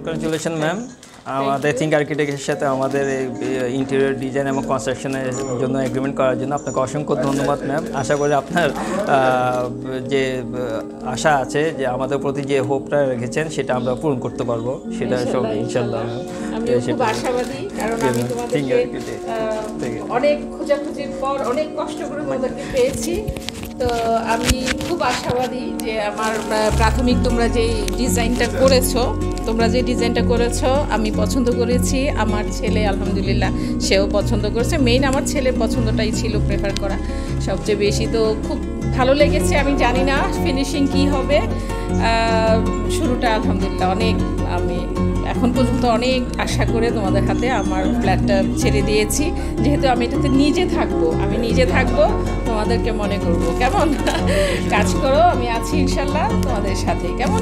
Congratulation ma'am, আমাদের think আর্কিটেক্টের সাথে আমাদের ইন্টেরিয়র ডিজাইন এবং কনস্ট্রাকশনের জন্য এগ্রিমেন্ট করার জন্য আপনাকে অসংখ্য ধন্যবাদ ম্যাম। আশা করি আপনার যে আশা আছে যে আমাদের প্রতি যে হোপটা রেখেছেন সেটা আমরা পূরণ করতে পারবো, সেটা সব ইনশাল্লাহ। আমি খুব আশাবাদী, কারণ আমি তোমাদেরকে অনেক খোঁজাখুঁজির পর অনেক কষ্ট করে তোমাদেরকে পেয়েছি। তো আমি খুব আশাবাদী যে আমার প্রাথমিক তোমরা যে ডিজাইনটা করেছো আমি পছন্দ করেছি, আমার ছেলে আলহামদুলিল্লাহ সেও পছন্দ করেছে। মেইন আমার ছেলের পছন্দটাই ছিল প্রেফার করা সবচেয়ে বেশি। তো খুব ভালো লেগেছে। আমি জানি না ফিনিশিং কি হবে, শুরুটা আলহামদুলিল্লাহ অনেক, আমি এখন পর্যন্ত অনেক আশা করে তোমাদের হাতে আমার ফ্ল্যাটটা ছেড়ে দিয়েছি। যেহেতু আমি এটাতে আমি নিজে থাকবো, তোমাদেরকে মনে করবো। কেমন? কাজ করো, আমি আছি ইনশাল্লাহ তোমাদের সাথে। কেমন?